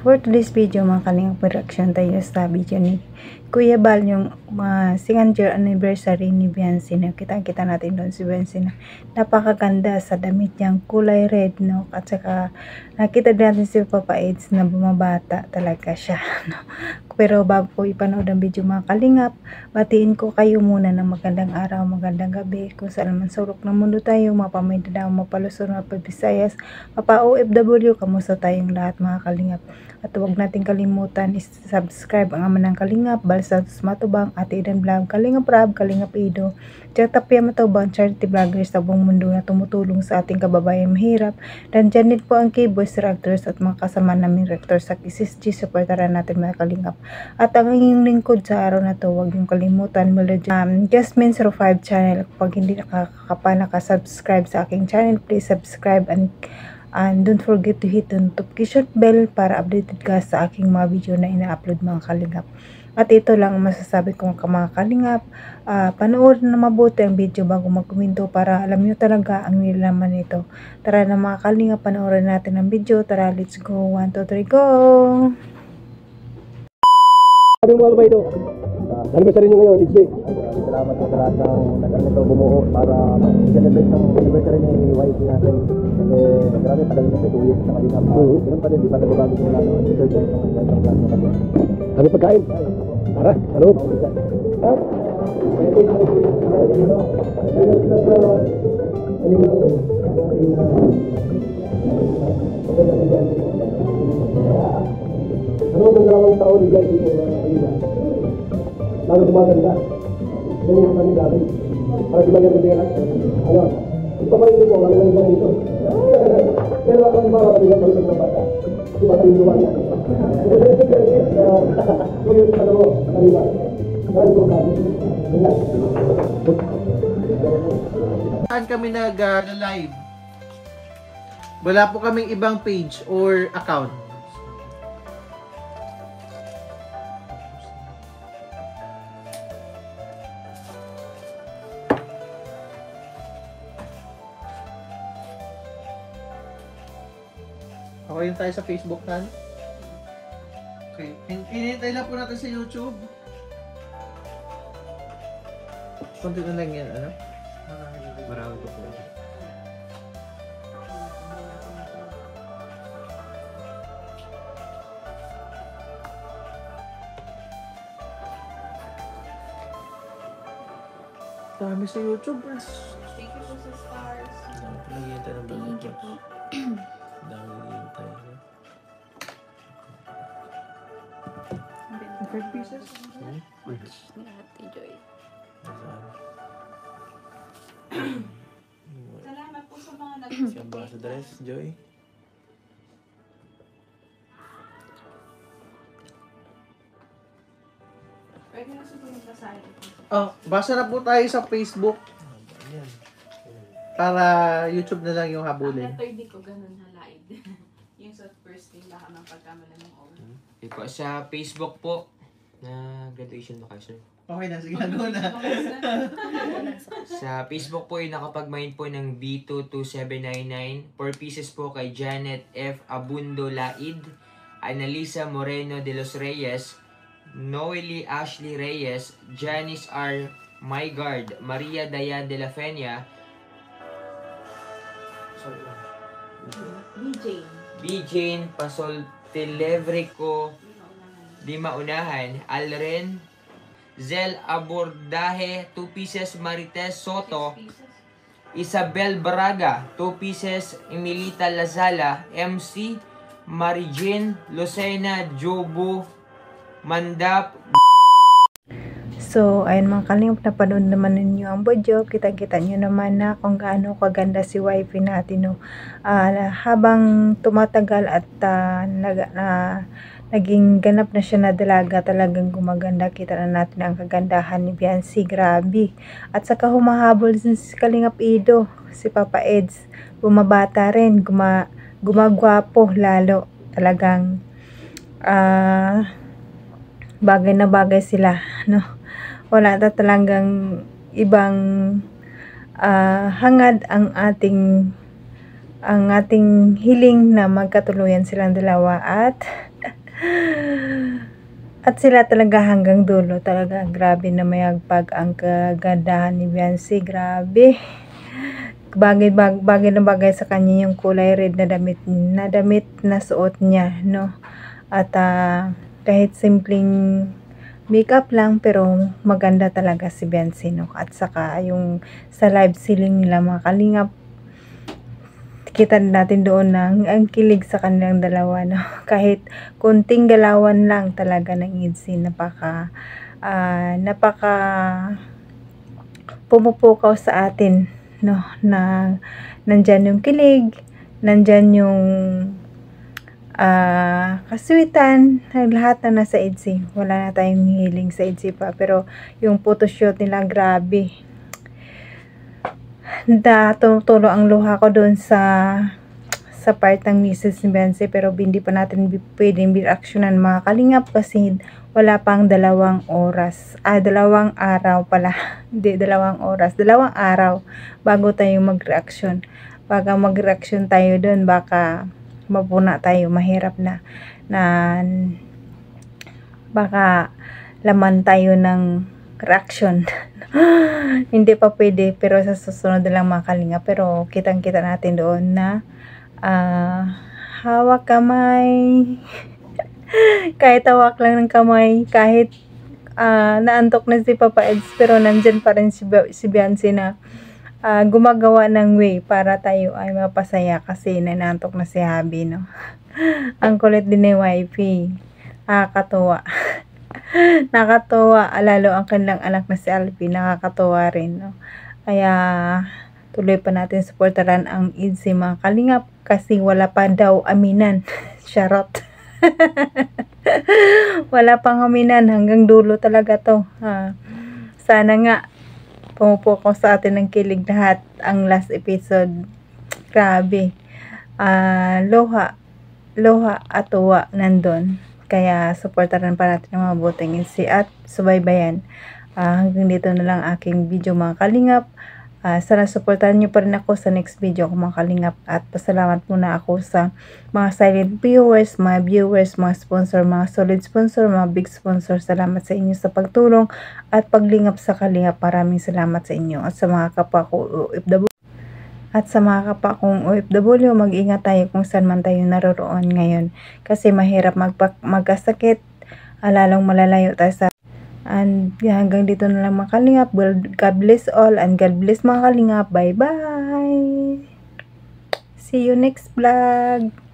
For today's video mga kalingap, reaction tayo sa video ni Kuya Bal, yung 2nd year anniversary ni Beyonce. Kita natin doon si Beyonce na napakaganda sa damit niyang kulay red, no? At saka nakita din natin si Papa Eds na bumabata talaga siya, no? Pero bago ko ipanood ang video mga kalingap, batiin ko kayo muna ng magandang araw, magandang gabi, kung saan man sulok ng mundo tayo, mapamindanao, mapalusor, mapabisayas, mapa OFW, kamusta tayong lahat mga kalingap. At huwag natin kalimutan is-subscribe ang ama ng kalingap, Bal Santos Matubang, Ate Eden Vlog, Kalingap Rab, Kalingap Ido, Tapia Matubang, charity vloggers sa buong mundo na tumutulong sa ating kababayan mahirap. Dan dyan din po ang K-Boys Directors at mga kasama namin Rector sa KCSG. Supportaran natin mga kalingap. At ang inyong lingkod sa araw na to, huwag niyong kalimutan, Jasmine 05 channel. Kapag hindi nakasubscribe sa aking channel, please subscribe and don't forget to hit the notification bell para updated ka sa aking mga video na ina-upload mga kalingap. At ito lang ang masasabi kong mga kalingap, panoorin na mabuti ang video bago magkomento para alam nyo talaga ang nilalaman nito. Tara na mga kalingap, panoorin natin ang video. Tara, let's go. 1, 2, 3, go! Anong mga ba ito? Anniversary nyo ngayon, Ijay. Salamat sa lahat ng nagkanito bumuo para celebrate ng anniversary ni YT natin. Kasi grabe, tagal na sa 2 years na kalingap. Ganun pa din, di pa nagbabago mula noon. Third year ng plan mo kasi. Ano pagkain? Tara, salud. Ano ang dalawang taon ni Jai dito na kanina? Lalo gumaganda. Ganyan yung kami dati. Para di maganda din yan. Ano? Ito pa rin po, wala lang dito. Pero ako yung mga kapaligan pa rin ng bata. Di ba tayo luwan yan? Ngayon, ano mo, kanina. Maraming po kami. Saan kami nag-live? Wala po kaming ibang page or account. Okay yun tayo sa Facebook na. Okay. Hinihintay lang po natin sa YouTube. Konti na lang yan, ano? Marami po po. Dami sa YouTube. Thank you po sa stars. Lagyan tayo ng Thank you po. dami lagyan tayo. 5 pieces? Ni Ate Joy. Salamat po sa mga Si Ambassadress, Joy. Pwede na susunod na sa akin. Oh, basa na po tayo sa Facebook. Para YouTube na lang yung habulin. Ang third ko ganun halaid. Yung sa first thing baka mang pagkamala ng oras. Okay po, sa Facebook po, na graduation ba kayo, sir? Okay na, sige na, go na. Sa Facebook po, nakapag-mine po ng B22799. 4 pieces po kay Janet F. Abundo Laid, Analisa Moreno de los Reyes, Noely Ashley Reyes, Janice R. Maygard, Maria Dayan de la Fenia, B. Jane Pasol Televrico, Di Maunahan, Alren, Zel Abordaje, 2 pieces Marites Soto, Isabel Braga, 2 pieces Emilita Lazala, MC, Marijin, Lucena, Jobo, Mandap. So, ayun mga kalingap, napanood naman ninyo ang video. Kita-kita nyo naman na kung gaano kaganda si wifey natin, no? Habang tumatagal at naging ganap na siya na dalaga, talagang gumaganda. Kita na natin ang kagandahan ni Beyonce, grabe. At saka humahabol din si Kalingap Ido, si Papa Eds. Bumabata rin, gumagwapo lalo. Talagang bagay na bagay sila, no? Wala na talagang ibang hangad ang ating hiling na magkatuluyan silang dalawa at At sila talaga hanggang dulo talaga. Grabe na mayagpag ang kagandahan ni Beyonce. Grabe. Bagay na bagay sa kanya yung kulay red na damit na suot niya, no? At kahit simpleng makeup lang, pero maganda talaga si Beyonce, no? At saka yung sa live selling nila mga kalingap, kita natin doon na ang kilig sa kanilang dalawa, no? Kahit kunting galawan lang talaga ng ITZY, napaka pumupukaw sa atin, no? Na nandyan yung kilig, nandyan yung kaswitan, lahat na nasa ITZY. Wala na tayong hiling sa ITZY pa, pero yung photoshoot nila, grabe. Tutulo ang luha ko doon sa part ng Mrs. ni Beyonce, pero hindi pa natin pwedeng reactionan mga kalingap kasi wala pang 2 oras. 2 araw pala. Hindi 2 oras. 2 araw bago tayo mag-reaction. Baka mag-reaction tayo doon, baka mapuna tayo, mahirap na baka laman tayo ng reaction. Hindi pa pwede, pero sa susunod na lang mga kalinga. Pero kitang-kita natin doon na hawak kamay. Kahit hawak lang ng kamay, kahit naantok na si Papa Eds, pero nandyan pa rin si Beyonce na gumagawa ng way para tayo ay mapasaya kasi nanantok na si Habi, no? Ang kulit din ni wifey. Nakakatuwa. Nakakatuwa, lalo ang kanilang anak na si Alfie, nakakatuwa rin, no? Kaya tuloy pa natin supportaran ang ITZY mga kalingap kasi wala pa daw aminan. Charot. Wala pang aminan, hanggang dulo talaga to. Sana nga pumupukaw sa atin ng kilig lahat ang last episode. Grabe. Loha at tuwa nandun. Kaya supportaran pa natin ang mabuting ITZY at subaybayan. Hanggang dito na lang aking video mga kalingap. Sana supportaran nyo pa rin ako sa next video ko mga kalingap. At pasalamat muna ako sa mga silent viewers, mga sponsor, mga solid sponsor, mga big sponsor. Salamat sa inyo sa pagtulong at paglingap sa kalingap. Maraming salamat sa inyo. At sa mga kapwa ko OFW, mag-ingat tayo kung saan man tayo naroroon ngayon. Kasi mahirap magkasakit, lalong malalayo tayo sa. And hanggang dito na lang mga kalingap. God bless all and God bless mga kalingap. Bye bye. See you next vlog.